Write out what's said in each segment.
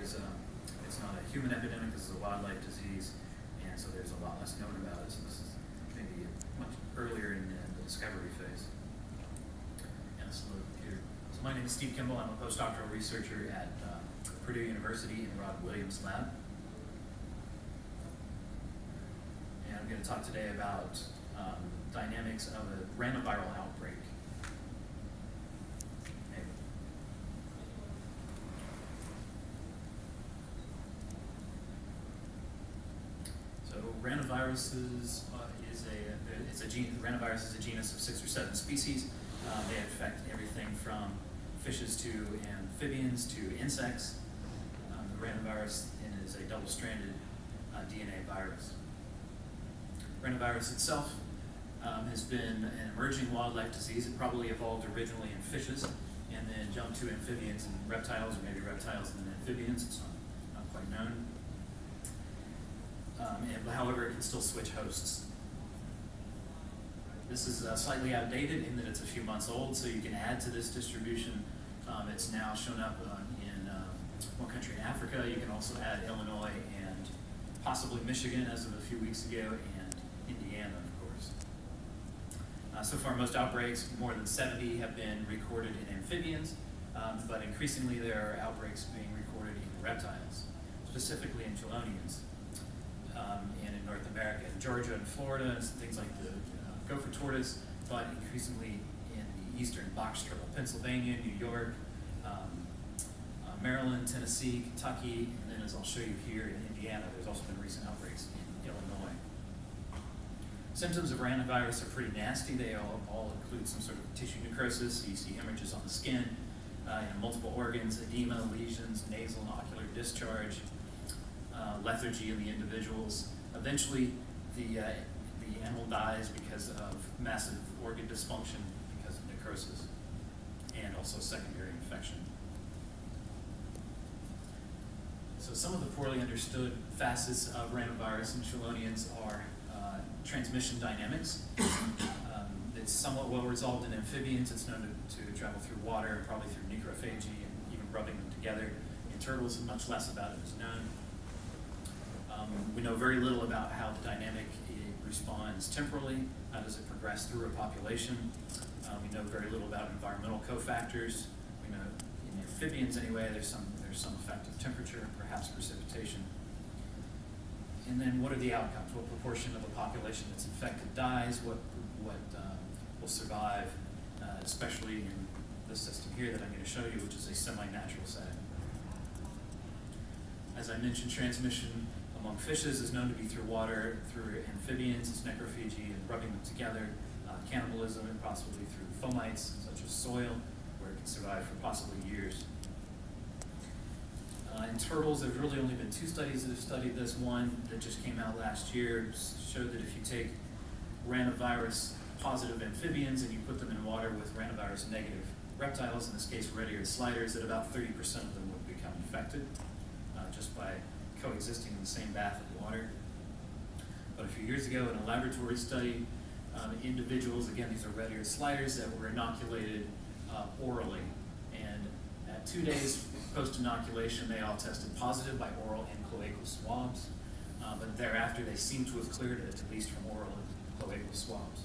there's it's not a human epidemic, this is a wildlife disease, and so there's a lot less known about it. So this is maybe much earlier in the discovery phase. And a slow computer. So my name is Steve Kimble. I'm a postdoctoral researcher at Purdue University in Rod Williams' lab. And I'm going to talk today about dynamics of a ranaviral outbreak. So ranaviruses Ranavirus is a genus of 6 or 7 species. They affect everything from fishes to amphibians to insects. The ranavirus is a double-stranded DNA virus. Ranavirus itself has been an emerging wildlife disease. It probably evolved originally in fishes and then jumped to amphibians and reptiles, or maybe reptiles and then amphibians. It's not quite known. However, it can still switch hosts. This is slightly outdated in that it's a few months old, so you can add to this distribution. It's now shown up in one country in Africa. You can also add Illinois and possibly Michigan as of a few weeks ago, and Indiana, of course. So far, most outbreaks, more than 70, have been recorded in amphibians, but increasingly there are outbreaks being recorded in reptiles, specifically in Chelonians, and in North America, in Georgia and Florida, and things like the gopher tortoise, but increasingly in the eastern box turtle, Pennsylvania, New York, Maryland, Tennessee, Kentucky, and then as I'll show you here in Indiana, there's also been recent outbreaks in Illinois. Symptoms of ranavirus are pretty nasty. They all include some sort of tissue necrosis. You see hemorrhages on the skin, multiple organs, edema, lesions, nasal and ocular discharge, lethargy in the individuals. Eventually, the animal dies because of massive organ dysfunction because of necrosis and also secondary infection. So some of the poorly understood facets of ranavirus and Chelonians are transmission dynamics. It's somewhat well resolved in amphibians. It's known to travel through water, probably through necrophagy, and even rubbing them together. In turtles, much less about it is known. We know very little about how the dynamic responds temporally. How does it progress through a population? We know very little about environmental cofactors. We know in amphibians anyway, there's some effect of temperature, perhaps precipitation. And then what are the outcomes? What proportion of a population that's infected dies? What will survive, especially in the system here that I'm going to show you, which is a semi-natural setting. As I mentioned, transmission among fishes is known to be through water, through amphibians, it's necrophagy and rubbing them together, cannibalism, and possibly through fomites, such as soil, where it can survive for possibly years. In turtles, there's really only been 2 studies that have studied this. One that just came out last year showed that if you take ranavirus positive amphibians and you put them in water with ranavirus negative reptiles, in this case red-eared sliders, that about 30% of them would become infected just by coexisting in the same bath of water. But a few years ago in a laboratory study, individuals, again these are red-eared sliders, that were inoculated orally, and at 2 days post-inoculation they all tested positive by oral and cloacal swabs, but thereafter they seem to have cleared it, at least from oral and cloacal swabs.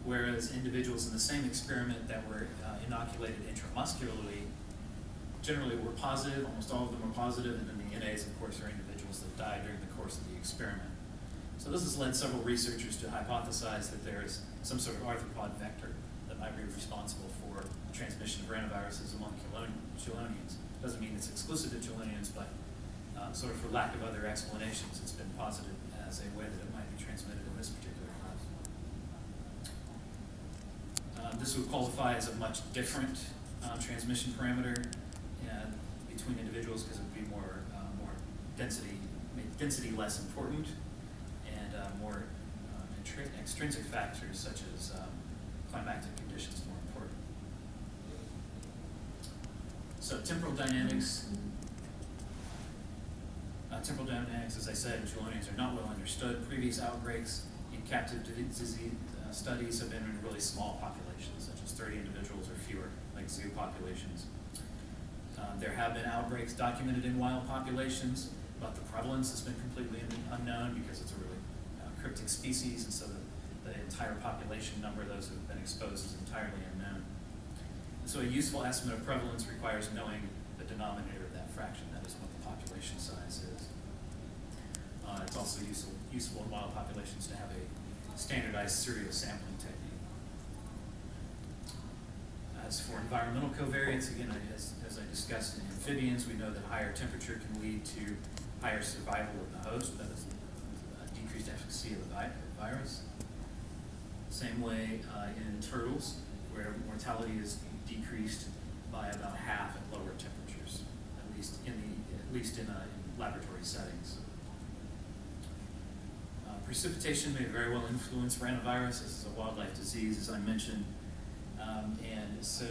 Whereas individuals in the same experiment that were inoculated intramuscularly generally were positive, almost all of them were positive, and then the NAs, of course, are individuals that died during the course of the experiment. So this has led several researchers to hypothesize that there is some sort of arthropod vector that might be responsible for the transmission of ranaviruses among Chelonians. Doesn't mean it's exclusive to Chelonians, but sort of for lack of other explanations, it's been posited as a way that it might be transmitted in this particular class. This would qualify as a much different transmission parameter between individuals, because it would be more density, make density less important, and more extrinsic factors such as climatic conditions more important. So temporal dynamics, as I said, in Chelonians are not well understood. Previous outbreaks in captive disease studies have been in really small populations, such as 30 individuals or fewer, like zoo populations. There have been outbreaks documented in wild populations, but the prevalence has been completely unknown because it's a really cryptic species, and so the entire population number of those who have been exposed is entirely unknown. And so a useful estimate of prevalence requires knowing the denominator of that fraction, that is what the population size is. It's also useful in wild populations to have a standardized serial sampling technique. As for environmental covariance, again, as I discussed in amphibians, we know that higher temperature can lead to higher survival of the host, that is a decreased efficacy of the virus. Same way in turtles, where mortality is decreased by about half at lower temperatures, at least in laboratory settings. Precipitation may very well influence ranavirus. This is a wildlife disease, as I mentioned. And so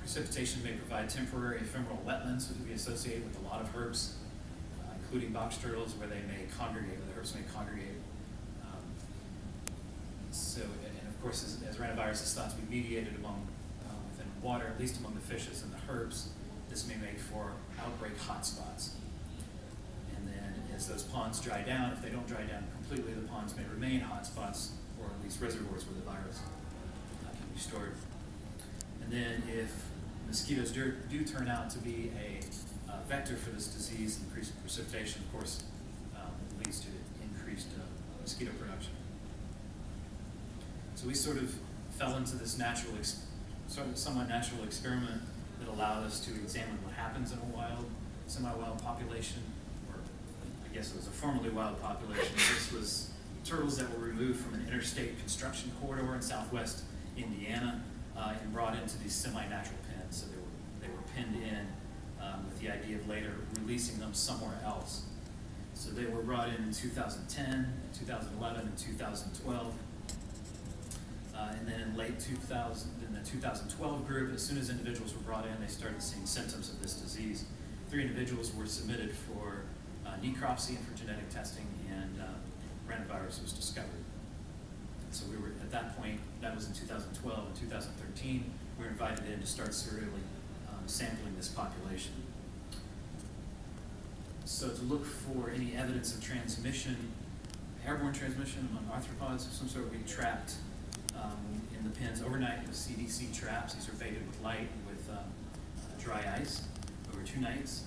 precipitation may provide temporary ephemeral wetlands, which we associate with a lot of herps, including box turtles, where they may congregate, the herps may congregate. And of course, as ranavirus is thought to be mediated within water, at least among the fishes and the herps, this may make for outbreak hotspots. And then as those ponds dry down, if they don't dry down completely, the ponds may remain hotspots, or at least reservoirs where the virus can be stored. And then if mosquitoes do turn out to be a vector for this disease, increased precipitation, of course, leads to increased mosquito production. So we sort of fell into this somewhat natural experiment that allowed us to examine what happens in a semi-wild population, or I guess it was a formerly wild population. This was turtles that were removed from an interstate construction corridor in southwest Indiana and brought into these semi-natural pens. So they were penned in with the idea of later releasing them somewhere else. So they were brought in 2010, 2011, and 2012. And then in late 2000, in the 2012 group, as soon as individuals were brought in, they started seeing symptoms of this disease. 3 individuals were submitted for necropsy and for genetic testing, and ranavirus was discovered. So we were, at that point, that was in 2012. In 2013, we were invited in to start serially sampling this population. So to look for any evidence of transmission, airborne transmission among arthropods of some sort, we trapped in the pens overnight with CDC traps. These are baited with light with dry ice over 2 nights.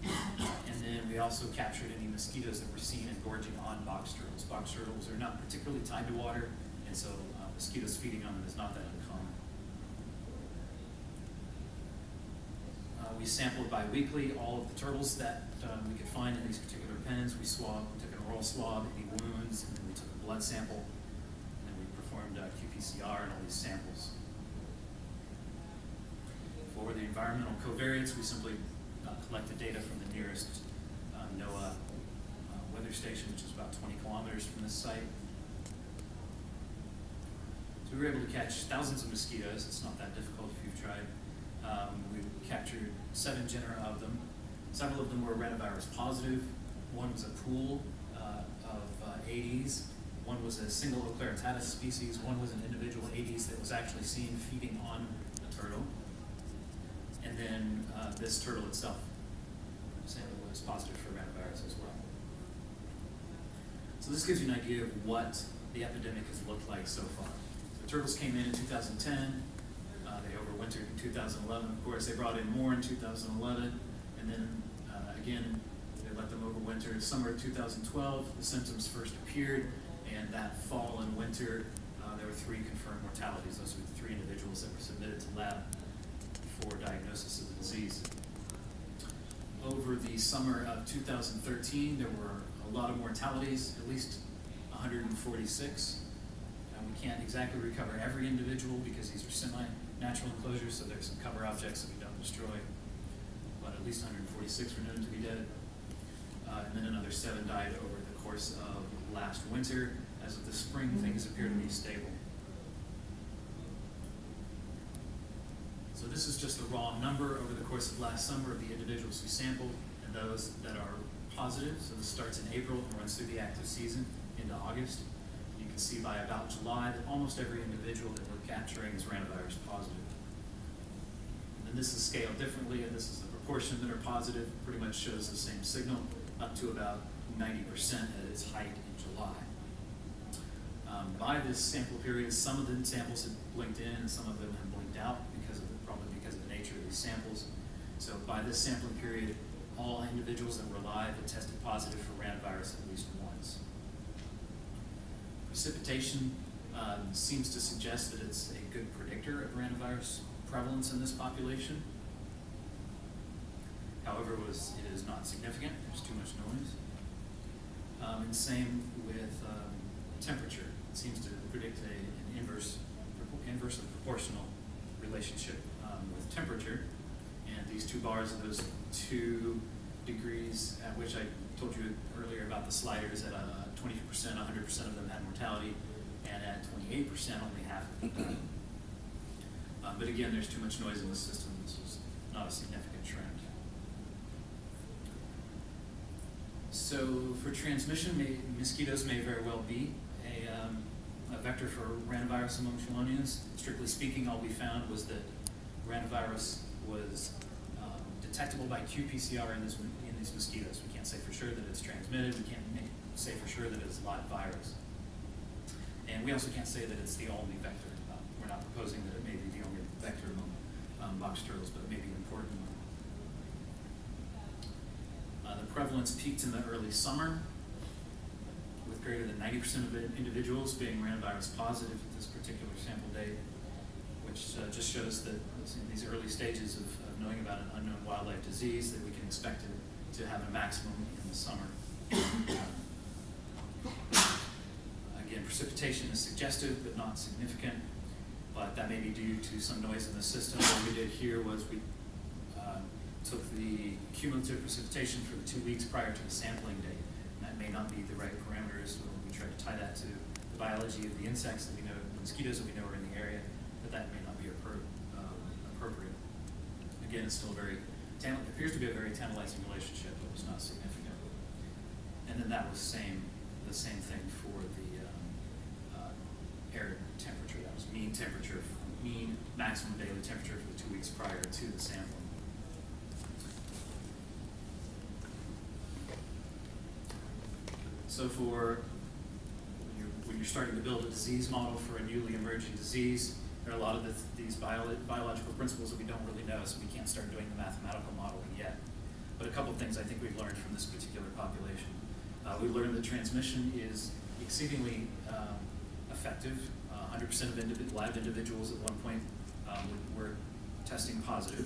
And then we also captured any mosquitoes that were seen engorging on box turtles. Box turtles are not particularly tied to water, and so mosquitoes feeding on them is not that uncommon. We sampled bi-weekly all of the turtles that we could find in these particular pens. We took an oral swab, any wounds, and then we took a blood sample. Performed qPCR and all these samples. For the environmental covariance, we simply collected data from the nearest NOAA weather station, which is about 20 kilometers from this site. So we were able to catch thousands of mosquitoes. It's not that difficult if you've tried. We captured 7 genera of them. Several of them were ranavirus positive. One was a pool of Aedes. One was a single Ocleritatis species. One was an individual Aedes that was actually seen feeding on a turtle. And then this turtle itself was positive for ranavirus as well. So this gives you an idea of what the epidemic has looked like so far. The turtles came in 2010. They overwintered in 2011. Of course, they brought in more in 2011. And then again, they let them overwinter. Summer of 2012, the symptoms first appeared. And that fall and winter, there were 3 confirmed mortalities. Those were the 3 individuals that were submitted to lab for diagnosis of the disease. Over the summer of 2013, there were a lot of mortalities, at least 146. We can't exactly recover every individual because these are semi-natural enclosures, so there's some cover objects that we don't destroy. But at least 146 were known to be dead. And then another 7 died over the course of last winter. As of the spring, things appear to be stable. So this is just the raw number over the course of last summer of the individuals we sampled and those that are positive. So this starts in April and runs through the active season into August. You can see by about July that almost every individual that we're capturing is ranavirus positive. And this is scaled differently, and this is the proportion that are positive, pretty much shows the same signal, up to about 90% at its height in July. By this sample period, some of the samples have blinked in and some of them have blinked out probably because of the nature of these samples. So by this sampling period, all individuals that were alive had tested positive for ranavirus at least once. Precipitation seems to suggest that it's a good predictor of ranavirus prevalence in this population. However, it is not significant. There's too much noise. And same with temperature. It seems to predict an inversely proportional relationship with temperature. And these two bars are those 2 degrees at which I told you earlier about the sliders. At 20%, 100% of them had mortality, and at 28%, only half of them died. But again, there's too much noise in the system. This was not a significant trend. So for transmission, mosquitoes may very well be a vector for ranavirus among Chelonians. Strictly speaking, all we found was that ranavirus was detectable by qPCR in these mosquitoes. We can't say for sure that it's transmitted. We can't say for sure that it's a live virus. And we also can't say that it's the only vector. We're not proposing that it may be the only vector among box turtles, but it may be an important one. The prevalence peaked in the early summer, with greater than 90% of the individuals being ranavirus positive at this particular sample date, which just shows that in these early stages of knowing about an unknown wildlife disease, that we can expect it to have a maximum in the summer. Again, precipitation is suggestive but not significant, but that may be due to some noise in the system. What we did here was we took the cumulative precipitation for the 2 weeks prior to the sampling date. And that may not be the right parameters when we try to tie that to the biology of the insects that we know, the mosquitoes that we know are in the area, but that may not be appropriate. Again, it's still it appears to be a very tantalizing relationship, but it's not significant. And then that was the same thing for the air temperature. That was mean maximum daily temperature for the 2 weeks prior to the sampling. So when you're starting to build a disease model for a newly emerging disease, there are a lot of these biological principles that we don't really know, so we can't start doing the mathematical modeling yet. But a couple of things I think we've learned from this particular population. We learned that transmission is exceedingly effective. 100% of live individuals at one point were testing positive.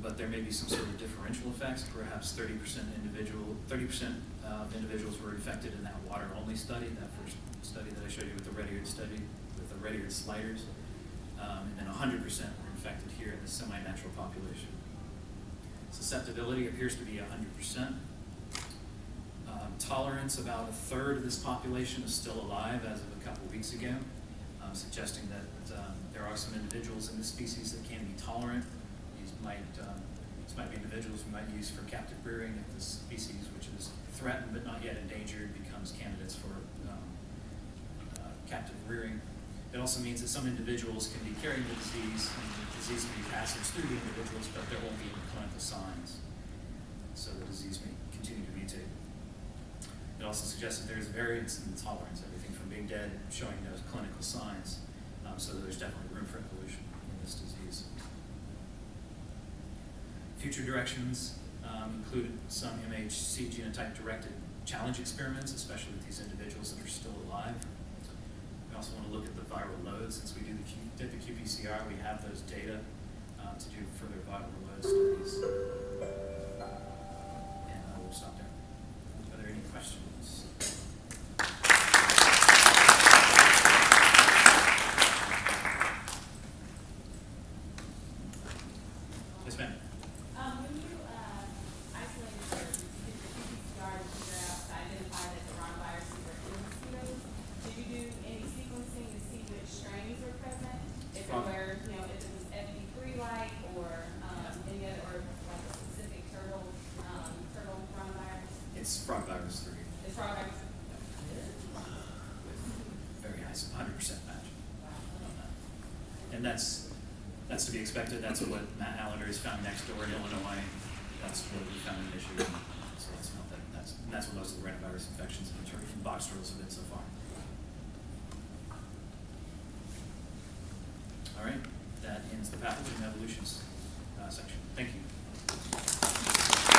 But there may be some sort of differential effects. Perhaps 30% of individuals were infected in that water-only study, that first study that I showed you with the red-eared study, with the red-eared sliders. And then 100% were infected here in the semi-natural population. Susceptibility appears to be 100%. Tolerance, about a third of this population is still alive as of a couple weeks ago, suggesting that there are some individuals in this species that can be tolerant. These might be individuals we might use for captive rearing if this species, which is threatened but not yet endangered, becomes candidates for captive rearing. It also means that some individuals can be carrying the disease, and the disease may be passage through the individuals, but there won't be any clinical signs. So the disease may continue to mutate. It also suggests that there's variance in the tolerance, everything from being dead, showing no clinical signs. So there's definitely room for evolution in this disease. Future directions included some MHC genotype-directed challenge experiments, especially with these individuals that are still alive. We also want to look at the viral load. Since we did the qPCR, we have those data to do further viral load studies. And we'll stop there. Are there any questions? Yes, ma'am. When you isolated or did the qPCR to figure out to identify that the ranaviruses were in mosquitoes, did you do any sequencing to see which strains were present? If it were, if it was FD3-like or any other, or like a specific turtle ranavirus? It's frog virus 3. It's frog virus. Very high, 100% match on that. And that's That's to be expected. That's what Matt Allender has found next door in Illinois. That's what we found in Michigan. So that's not that. That's what most of the ranavirus infections in turkey from box turtles have been so far. All right, that ends the pathogen evolutions section. Thank you.